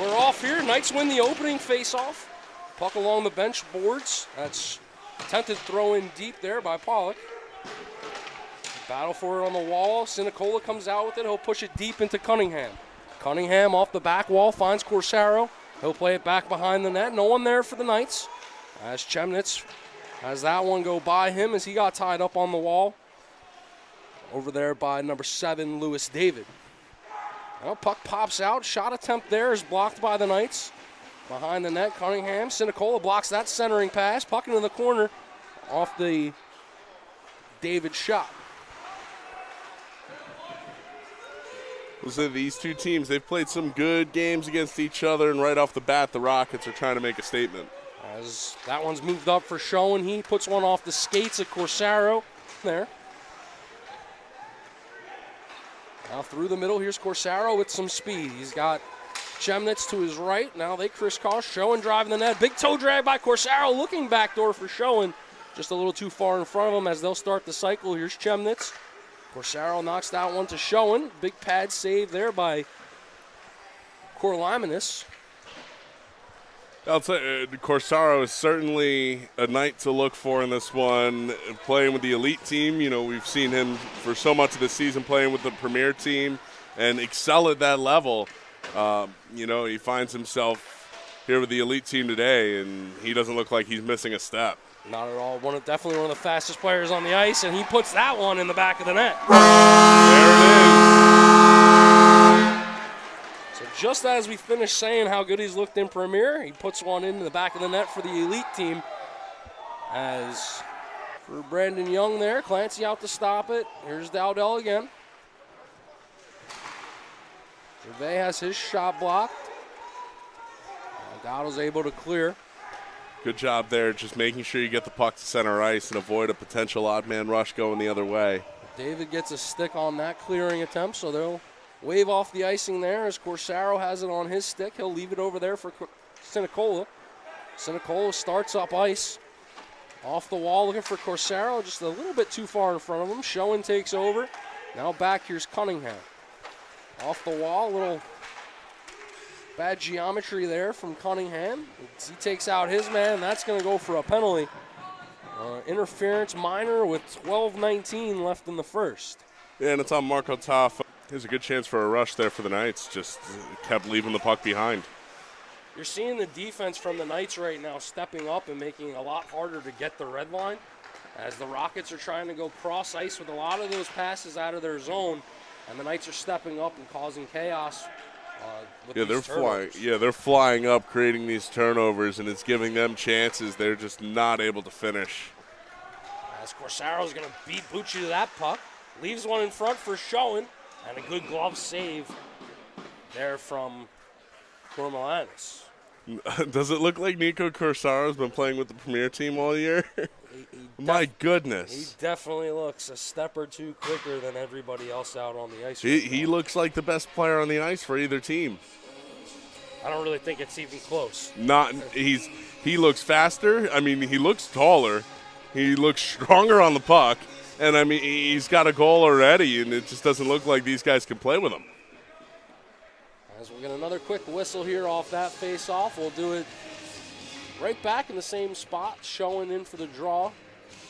We're off here. Knights win the opening face-off. Puck along the bench boards. That's attempted throw in deep there by Pollock. Battle for it on the wall. Sinicola comes out with it. He'll push it deep into Cunningham. Cunningham off the back wall finds Corsaro. He'll play it back behind the net. No one there for the Knights. As Chemnitz has that one go by him as he got tied up on the wall. Over there by number 7, Lewis David. Well, puck pops out. Shot attempt there is blocked by the Knights. Behind the net, Cunningham. Sinicola blocks that centering pass. Puck into the corner off the David shot. We'll say these two teams, they've played some good games against each other, and right off the bat, the Rockets are trying to make a statement. As that one's moved up for Showen, he puts one off the skates of Corsaro there. Now through the middle, here's Corsaro with some speed. He's got Chemnitz to his right. Now they crisscross. Showen driving the net. Big toe drag by Corsaro, looking backdoor for Showen. Just a little too far in front of him as they'll start the cycle. Here's Chemnitz. Corsaro knocks that one to Showen. Big pad save there by Corlimanis. I'll say Corsaro is certainly a Knight to look for in this one. Playing with the elite team, you know, we've seen him for so much of the season playing with the premier team and excel at that level. You know, he finds himself here with the elite team today, and he doesn't look like he's missing a step. Not at all. Definitely one of the fastest players on the ice, and he puts that one in the back of the net. There it is. So just as we finished saying how good he's looked in Premier, he puts one into the back of the net for the elite team. As for Brandon Young there, Clancy out to stop it. Here's Dowdell again. Gervais has his shot blocked. Dowdell's able to clear. Good job there, just making sure you get the puck to center ice and avoid a potential odd man rush going the other way. David gets a stick on that clearing attempt, so they'll wave off the icing there as Corsaro has it on his stick. He'll leave it over there for Sinicola. Sinicola starts up ice. Off the wall looking for Corsaro, just a little bit too far in front of him. Showen takes over. Now back, here's Cunningham. Off the wall, a little bad geometry there from Cunningham. He takes out his man, that's going to go for a penalty. Interference minor with 12:19 left in the first. Yeah, and it's on Marco Taff. There's a good chance for a rush there for the Knights. Just kept leaving the puck behind. You're seeing the defense from the Knights right now stepping up and making it a lot harder to get the red line as the Rockets are trying to go cross ice with a lot of those passes out of their zone, and the Knights are stepping up and causing chaos. They're flying up, creating these turnovers, and it's giving them chances. They're just not able to finish. As Corsaro's going to beat Bucci to that puck, leaves one in front for Showen, and a good glove save there from Cormalanis. Does it look like Nico Corsaro's been playing with the premier team all year? My goodness. He definitely looks a step or two quicker than everybody else out on the ice. He looks like the best player on the ice for either team. I don't really think it's even close. He looks faster. I mean, he looks taller. He looks stronger on the puck. And, I mean, he's got a goal already, and it just doesn't look like these guys can play with him. As we'll get another quick whistle here off that face-off, we'll do it right back in the same spot, Showing in for the draw.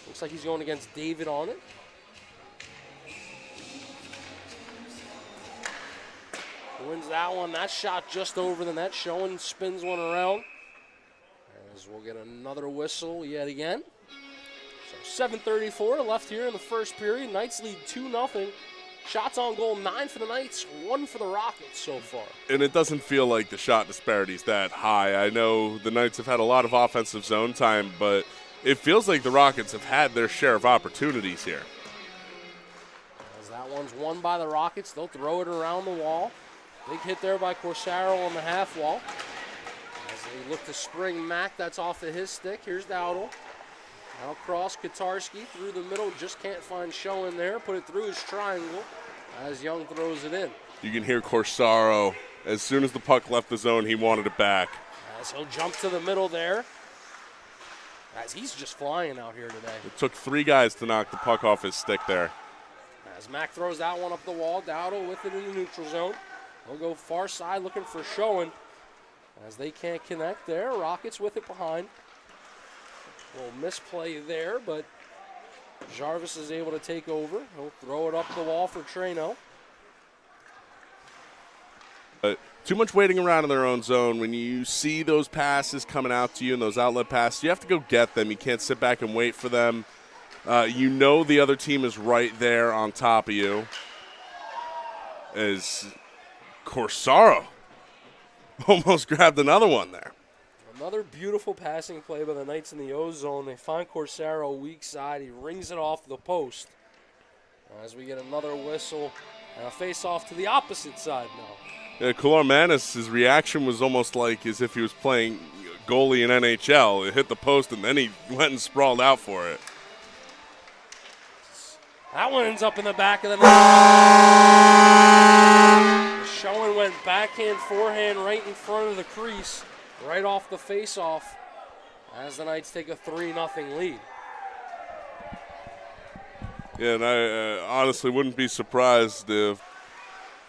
Looks like he's going against David on it. Wins that one. That shot just over the net. Showen spins one around. As we'll get another whistle yet again. So 7:34 left here in the first period. Knights lead 2-0. Shots on goal, 9 for the Knights, 1 for the Rockets so far. And it doesn't feel like the shot disparity is that high. I know the Knights have had a lot of offensive zone time, but it feels like the Rockets have had their share of opportunities here. As that one's won by the Rockets, they'll throw it around the wall. Big hit there by Corsaro on the half wall. As they look to spring Mack, that's off of his stick. Here's Dowdell. Now cross Katarski through the middle, just can't find Showen there. Put it through his triangle as Young throws it in. You can hear Corsaro. As soon as the puck left the zone, he wanted it back. As he'll jump to the middle there. As he's just flying out here today. It took 3 guys to knock the puck off his stick there. As Mack throws that one up the wall, Dowdell with it in the neutral zone. He'll go far side looking for Showen. as they can't connect there. Rockets with it behind. Little misplay there, but Jarvis is able to take over. He'll throw it up the wall for Treno. Too much waiting around in their own zone. When you see those passes coming out to you and those outlet passes, you have to go get them. You can't sit back and wait for them. You know the other team is right there on top of you. As Corsaro almost grabbed another one there. Another beautiful passing play by the Knights in the O zone. They find Corsaro weak side. He rings it off the post. As we get another whistle and a face-off to the opposite side now. Yeah, Kalormanis' reaction was almost like as if he was playing goalie in NHL. It hit the post, and then he went and sprawled out for it. That one ends up in the back of the net. Showen went backhand, forehand right in front of the crease, right off the face-off, as the Knights take a 3-0 lead. Yeah, and I honestly wouldn't be surprised if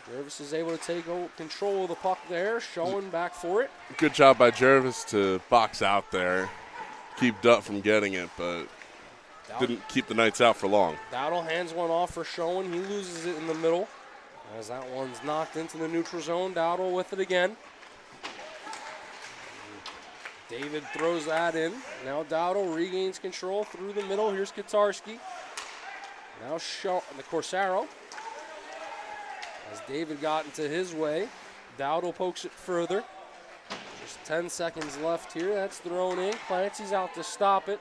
Jervis is able to take control of the puck there. Showen back for it. Good job by Jervis to box out there, keep Dutt from getting it, but didn't keep the Knights out for long. Dowdle hands one off for Showen. He loses it in the middle as that one's knocked into the neutral zone. Dowdle with it again. David throws that in. Now Dowdle regains control through the middle. Here's Katarski. Now the Corsaro. As David got into his way, Dowdle pokes it further. Just 10 seconds left here. That's thrown in. Clancy's out to stop it.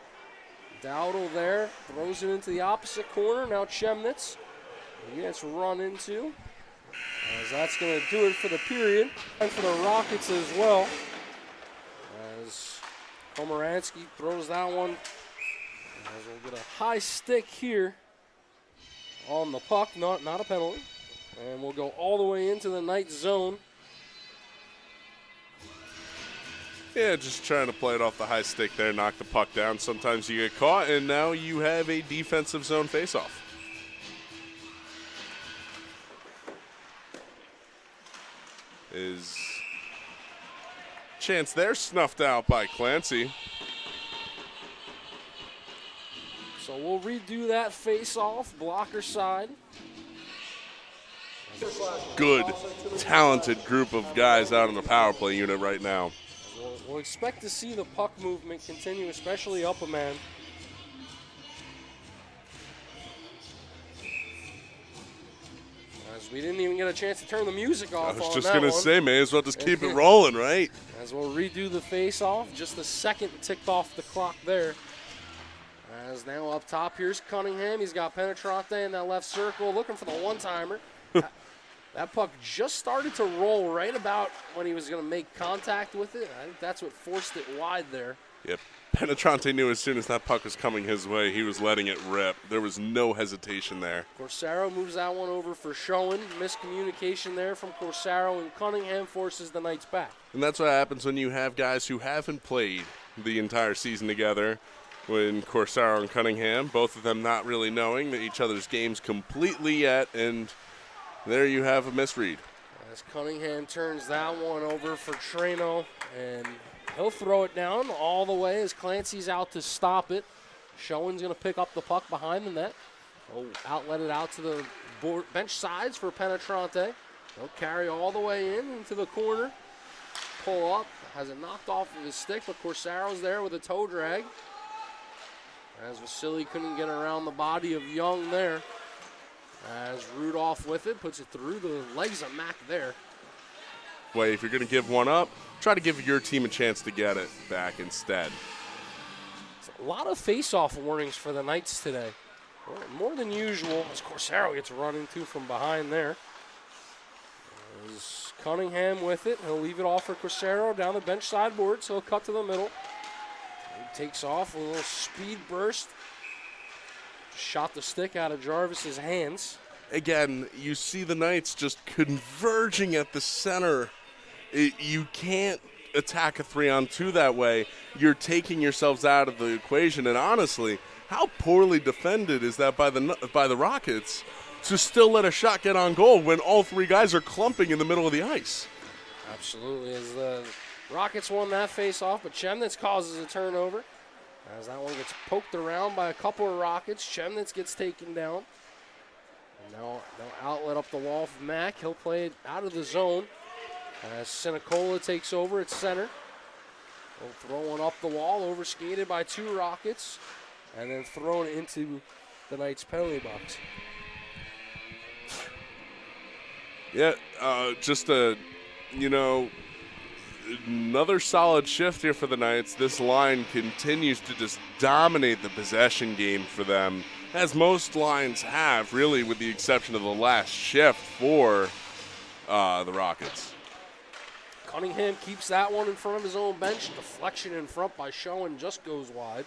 Dowdle there, throws it into the opposite corner. Now Chemnitz, he gets run into. As that's going to do it for the period. And for the Rockets as well. As Komaransky throws that one. As we'll get a high stick here on the puck, not a penalty. And we'll go all the way into the Knight zone. Yeah, just trying to play it off the high stick there, knock the puck down. Sometimes you get caught, and now you have a defensive zone faceoff. Is chance there snuffed out by Clancy. So we'll redo that face-off, blocker side. Good, talented group of guys out on the power play unit right now. We'll expect to see the puck movement continue, especially up a man. As we didn't even get a chance to turn the music off on that one. I was just going to say, may as well just keep it rolling, right? As we'll redo the face-off, just the second ticked off the clock there. As now up top, here's Cunningham. He's got Penetrante in that left circle, looking for the one-timer. That puck just started to roll right about when he was going to make contact with it. I think that's what forced it wide there. Yep. Penetrante knew as soon as that puck was coming his way, he was letting it rip. There was no hesitation there. Corsaro moves that one over for Showen. Miscommunication there from Corsaro, and Cunningham forces the Knights back. And that's what happens when you have guys who haven't played the entire season together. When Corsaro and Cunningham, both of them not really knowing each other's games completely yet, and there you have a misread. As Cunningham turns that one over for Treno, and he'll throw it down all the way as Clancy's out to stop it. Showen's going to pick up the puck behind the net. He'll outlet it out to the bench sides for Penetrante. He'll carry all the way into the corner. Pull up, has it knocked off of his stick, but Corsaro's there with a toe drag. As Vasily couldn't get around the body of Young there. As Rudolph with it, puts it through the legs of Mack there. Wait, if you're going to give one up, try to give your team a chance to get it back instead. A lot of face-off warnings for the Knights today. More than usual, as Corsaro gets run into from behind there. As Cunningham with it, he'll leave it off for Corsaro down the bench sideboard, so he'll cut to the middle. He takes off with a little speed burst. Shot the stick out of Jarvis's hands. Again, you see the Knights just converging at the center. You can't attack a 3-on-2 that way. You're taking yourselves out of the equation. And honestly, how poorly defended is that by the Rockets to still let a shot get on goal when all three guys are clumping in the middle of the ice? Absolutely. As the Rockets won that face-off, but Chemnitz causes a turnover. As that one gets poked around by a couple of Rockets, Chemnitz gets taken down. And now outlet up the wall for Mack. He'll play it out of the zone. As Sinicola takes over at center. He'll throw one up the wall, overskated by 2 Rockets, and then thrown into the Knights' penalty box. Yeah, another solid shift here for the Knights. This line continues to just dominate the possession game for them, as most lines have, really, with the exception of the last shift for the Rockets. Cunningham keeps that one in front of his own bench. Deflection in front by Showen just goes wide.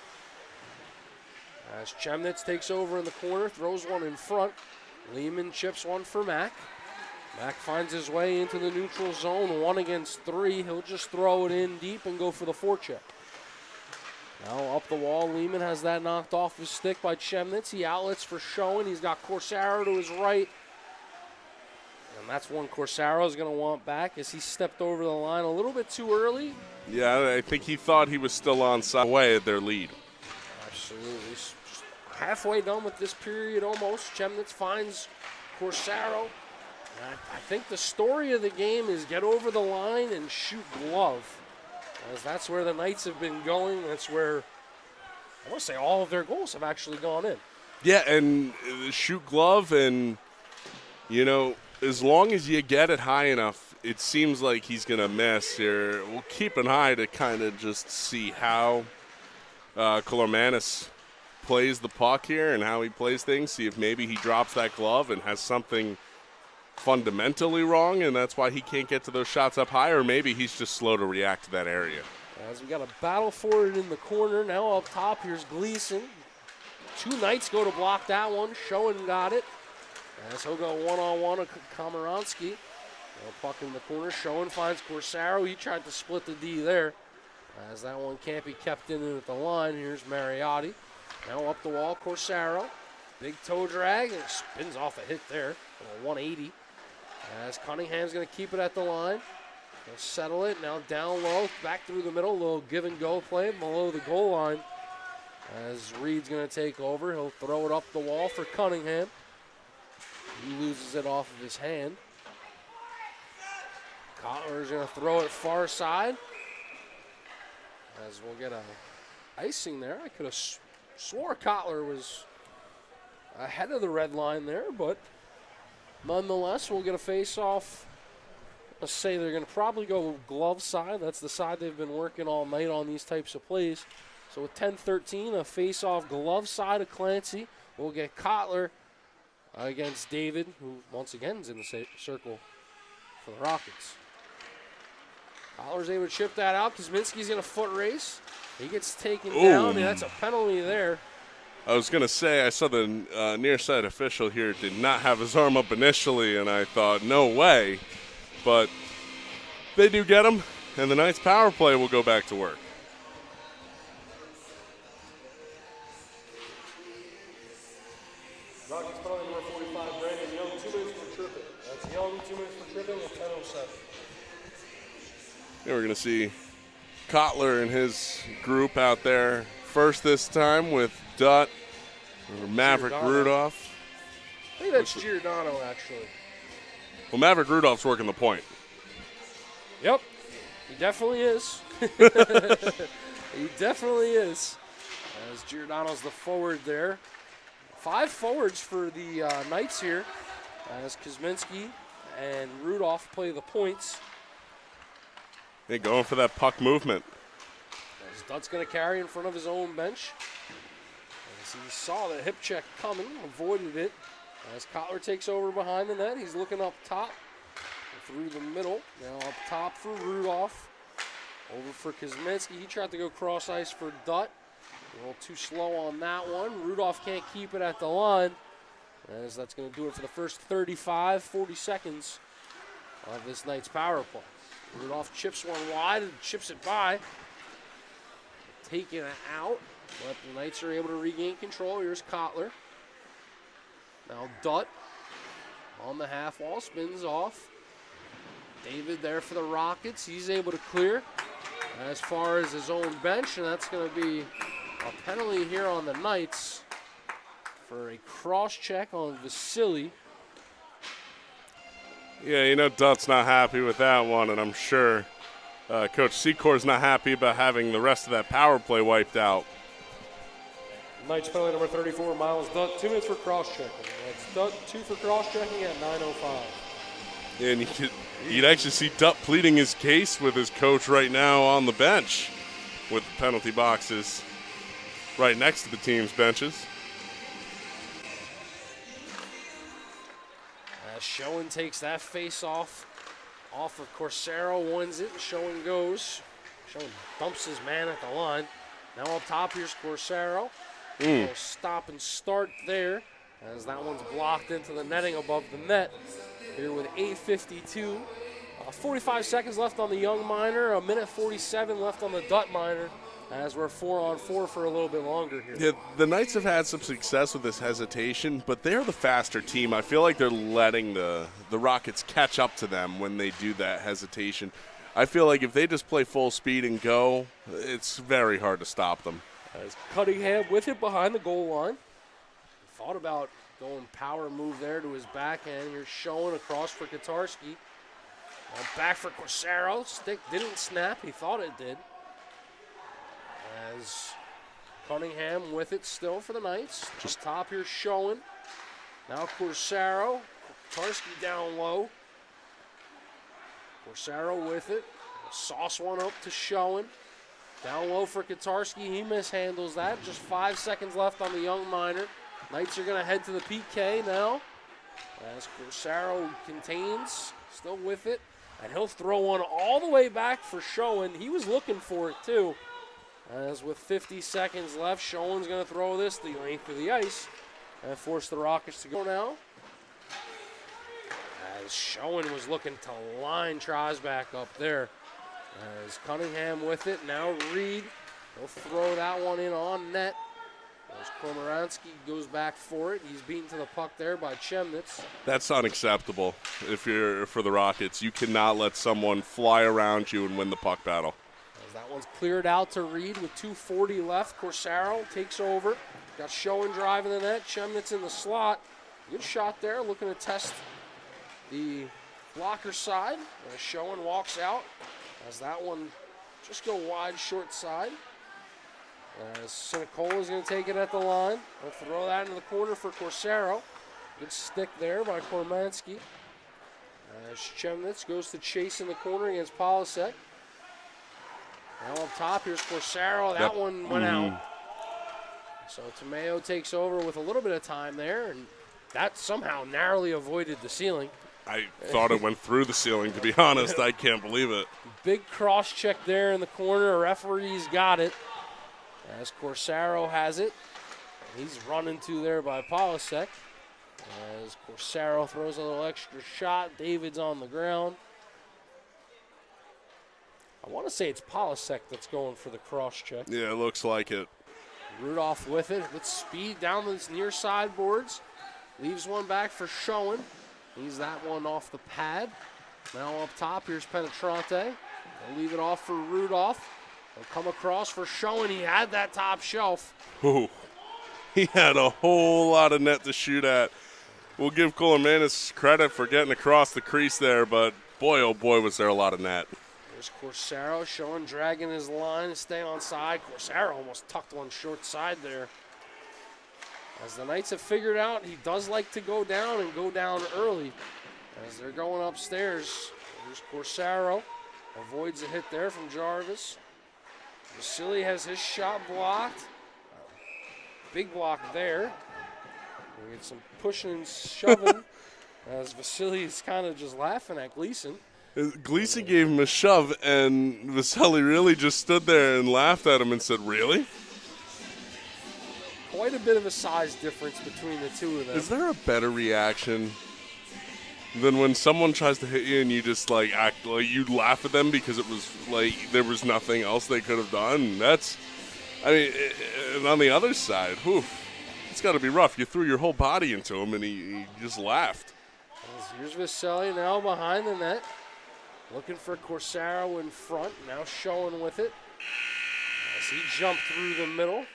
As Chemnitz takes over in the corner, throws one in front. Lehman chips one for Mack. Mack finds his way into the neutral zone, 1 against 3. He'll just throw it in deep and go for the forecheck. Now up the wall, Lehman has that knocked off his stick by Chemnitz. He outlets for Showen. He's got Corsaro to his right. And that's one Corsaro's going to want back as he stepped over the line a little bit too early. Yeah, I think he thought he was still onside way at their lead. Absolutely. Just halfway done with this period almost. Chemnitz finds Corsaro. I think the story of the game is get over the line and shoot glove, as that's where the Knights have been going. That's where, I want to say, all of their goals have actually gone in. Yeah, and shoot glove, and, as long as you get it high enough, it seems like he's going to miss here. We'll keep an eye to kind of just see how Kolormanis plays the puck here and how he plays things, see if maybe he drops that glove and has something fundamentally wrong, and that's why he can't get to those shots up high, or maybe he's just slow to react to that area. As we got a battle for it in the corner. Now up top, here's Gleason. 2 Knights go to block that one. Showen got it. As he'll go one-on-one with Komaransky. Puck in the corner. Showen finds Corsaro. He tried to split the D there. As that one can't be kept in at the line. Here's Mariotti. Now up the wall, Corsaro. Big toe drag, and spins off a hit there. A 180. As Cunningham's going to keep it at the line. He'll settle it. Now down low, back through the middle. A little give and go play below the goal line. As Reed's going to take over, he'll throw it up the wall for Cunningham. He loses it off of his hand. Kotler's going to throw it far side. As we'll get a icing there. I could have swore Kotler was ahead of the red line there, but nonetheless, we'll get a face-off. Let's say they're going to probably go glove side. That's the side they've been working all night on these types of plays. So with 10-13, a face-off glove side of Clancy. We'll get Kotler against David, who once again is in the circle for the Rockets. Kotler's able to chip that out. Kuzminski's in a foot race. He gets taken down, and that's a penalty there. I was going to say, I saw the near side official here did not have his arm up initially, and I thought, no way. But they do get him, and the Knights power play will go back to work. Rockets penalty number 45, Brandon Young, 2 minutes for tripping. That's Young, 2 minutes for tripping with 10:07. Here we're going to see Kotler and his group out there first this time with Dutt, Maverick Giordano. Rudolph. I think that's Giordano, actually. Well, Maverick Rudolph's working the point. Yep, he definitely is. He definitely is. As Giordano's the forward there. 5 forwards for the Knights here, as Kuzminski and Rudolph play the points. Hey, going for that puck movement. As Dutt's going to carry in front of his own bench. As he saw the hip check coming, avoided it. As Kotler takes over behind the net, he's looking up top through the middle. Now up top for Rudolph. Over for Kuzminski. He tried to go cross ice for Dutt. A little too slow on that one. Rudolph can't keep it at the line, as that's going to do it for the first 35, 40 seconds of this Knights power play. Rudolph chips one wide and chips it by. Taking it out, but the Knights are able to regain control. Here's Kotler. Now Dutt on the half wall, spins off. David there for the Rockets. He's able to clear. as far as his own bench, and that's going to be a penalty here on the Knights for a cross-check on Vasily. Yeah, you know Dutt's not happy with that one, and I'm sure Coach Secor's not happy about having the rest of that power play wiped out. Knights penalty number 34, Miles Dutt, 2 minutes for cross-checking. That's Dutt, 2 for cross-checking at 9:05. And you'd actually see Dutt pleading his case with his coach right now on the bench with the penalty boxes right next to the team's benches. As Showen takes that face off of Corsaro, wins it, Showen goes. Showen dumps his man at the line. Now up top, here's Corsaro. Little stop and start there as that one's blocked into the netting above the net. Here with 8:52. 45 seconds left on the Young Miner, 1:47 left on the Dutt Miner as we're 4-on-4 for a little bit longer here. Yeah, the Knights have had some success with this hesitation, but they're the faster team. I feel like they're letting the Rockets catch up to them when they do that hesitation. I feel like if they just play full speed and go, it's very hard to stop them. As Cunningham with it behind the goal line. Thought about going power move there to his backhand. You're showing across for Kotarski. Back for Corsaro. Stick didn't snap. He thought it did. As Cunningham with it still for the Knights. Just top here Showen. Now Corsaro. Kotarski down low. Corsaro with it. Sauce one up to Showen. Down low for Kotarski. He mishandles that. Just 5 seconds left on the Young Miner. Knights are going to head to the PK now. As Corsaro contains. Still with it. And he'll throw one all the way back for Showen. He was looking for it too. As with 50 seconds left, Showen's going to throw this the length of the ice and force the Rockets to go now. As Showen was looking to line Trosback up there. As Cunningham with it, now Reed. He'll throw that one in on net. As Kormoranski goes back for it. He's beaten to the puck there by Chemnitz. That's unacceptable if you're for the Rockets. You cannot let someone fly around you and win the puck battle. As that one's cleared out to Reed with 2:40 left. Corsaro takes over. Got Showen driving the net. Chemnitz in the slot. Good shot there, looking to test the blocker side. As Showen walks out. As that one just go wide, short side. As Sinicola is going to take it at the line. He'll throw that into the corner for Corsaro. Good stick there by Kormanski. As Chemnitz goes to chase in the corner against Polasek. Now up top, here's Corsaro. That one went out. So Tomeo takes over with a little bit of time there, and that somehow narrowly avoided the ceiling. I thought it went through the ceiling, to be honest. I can't believe it. Big cross check there in the corner. Referee's got it. As Corsaro has it. He's run into there by Polasek. As Corsaro throws a little extra shot. David's on the ground. I want to say it's Polasek that's going for the cross check. Yeah, it looks like it. Rudolph with it. With speed down those near sideboards. Leaves one back for Showen. Leaves that one off the pad. Now up top, here's Penetrante. They'll leave it off for Rudolph. He'll come across for Showen. He had that top shelf. Ooh, he had a whole lot of net to shoot at. We'll give Kolomanis credit for getting across the crease there, but boy, oh boy, was there a lot of net. There's Corsaro. Showen dragging his line, staying on side. Corsaro almost tucked one short side there. As the Knights have figured out, he does like to go down and go down early. As they're going upstairs, there's Corsaro. Avoids a hit there from Jarvis. Vasily has his shot blocked. Big block there. We get some pushing and shoving as Vasily's kind of just laughing at Gleason. Gleason gave him a shove, and Vasily really just stood there and laughed at him and said, "Really?" Quite a bit of a size difference between the two of them. Is there a better reaction than when someone tries to hit you and you just like act like you laugh at them because it was like there was nothing else they could have done? That's, I mean, and on the other side, it's got to be rough. You threw your whole body into him and he just laughed. Here's Vasily now behind the net. Looking for Corsaro in front. Now Showen with it. As he jumped through the middle.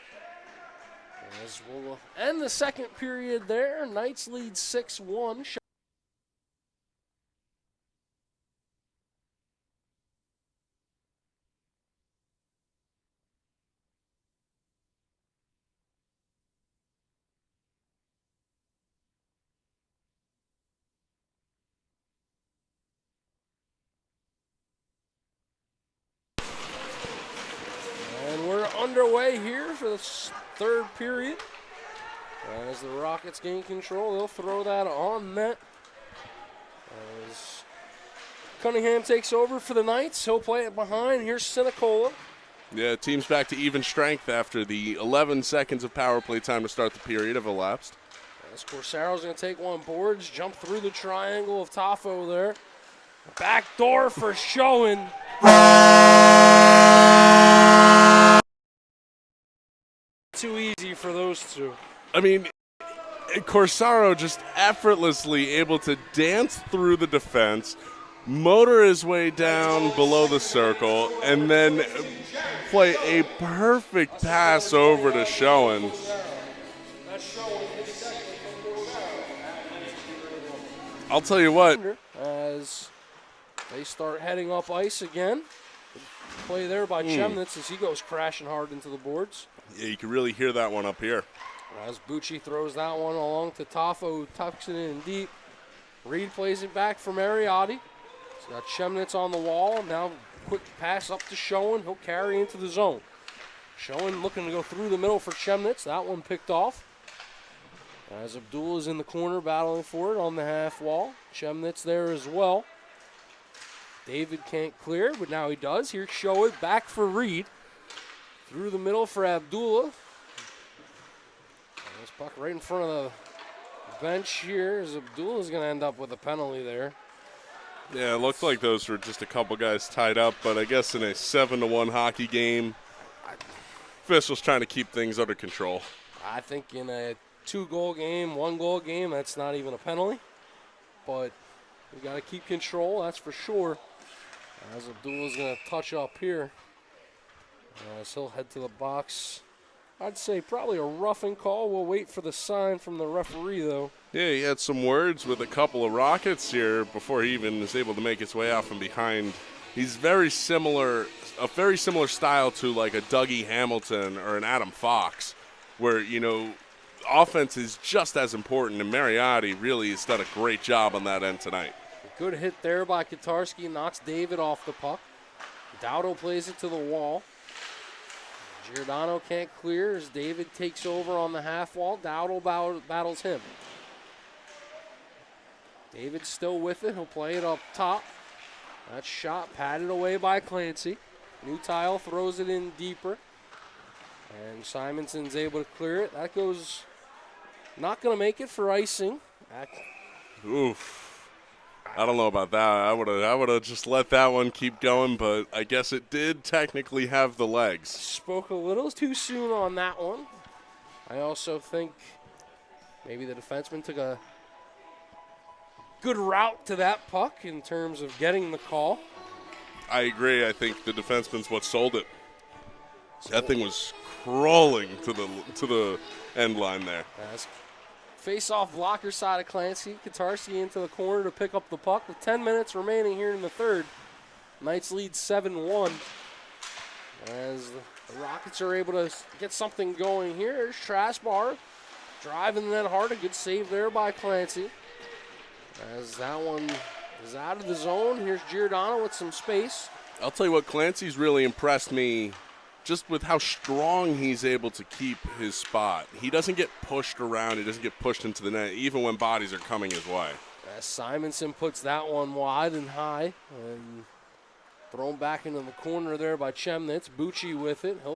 As we'll end the second period there. Knights lead 6-1. Underway here for the third period. As the Rockets gain control, they'll throw that on net. As Cunningham takes over for the Knights, he'll play it behind. Here's Sinicola. Yeah, team's back to even strength after the 11 seconds of power play time to start the period have elapsed. As Corsaro's going to take one boards, jump through the triangle of Tafo there. Back door for Showen. Too easy for those two. I mean, Corsaro just effortlessly able to dance through the defense, motor his way down below the circle, and then play a perfect pass over to Showen. I'll tell you what. As they start heading up ice again. Play there by Chemnitz as he goes crashing hard into the boards. Yeah, you can really hear that one up here. As Bucci throws that one along to Tafo, tucks it in deep. Reed plays it back for Mariotti. He's got Chemnitz on the wall. Now quick pass up to Showen. He'll carry into the zone. Showen looking to go through the middle for Chemnitz. That one picked off. As Abdul is in the corner battling for it on the half wall. Chemnitz there as well. David can't clear, but now he does. Here's Showen back for Reed. Through the middle for Abdullah. This puck right in front of the bench here. As Abdullah's going to end up with a penalty there. Yeah, it looked like those were just a couple guys tied up, but I guess in a 7-1 hockey game, officials trying to keep things under control. I think in a 2-goal game, 1-goal game, that's not even a penalty. But we got to keep control, that's for sure. As Abdullah's going to touch up here. As he'll head to the box. I'd say probably a roughing call. We'll wait for the sign from the referee, though. Yeah, he had some words with a couple of Rockets here before he even is able to make his way out from behind. He's a very similar style to like a Dougie Hamilton or an Adam Fox, where, you know, offense is just as important, and Mariotti really has done a great job on that end tonight. A good hit there by Katarski, knocks David off the puck. Dowdo plays it to the wall. Giordano can't clear as David takes over on the half wall. Dowdo battles him. David's still with it. He'll play it up top. That shot patted away by Clancy. New Tile throws it in deeper. And Simonson's able to clear it. That goes not going to make it for icing. Oof. I don't know about that. I would have just let that one keep going, but I guess it did technically have the legs. Spoke a little too soon on that one. I also think maybe the defenseman took a good route to that puck in terms of getting the call. I agree. I think the defenseman's what sold it. That thing was crawling to the end line there. Face-off blocker side of Clancy. Katarski into the corner to pick up the puck. With 10 minutes remaining here in the third. Knights lead 7-1. As the Rockets are able to get something going here. There's Strasbar driving the net hard. A good save there by Clancy. As that one is out of the zone. Here's Giordano with some space. I'll tell you what, Clancy's really impressed me just with how strong he's able to keep his spot. He doesn't get pushed around. He doesn't get pushed into the net, even when bodies are coming his way. As Simonson puts that one wide and high and thrown back into the corner there by Chemnitz. Bucci with it.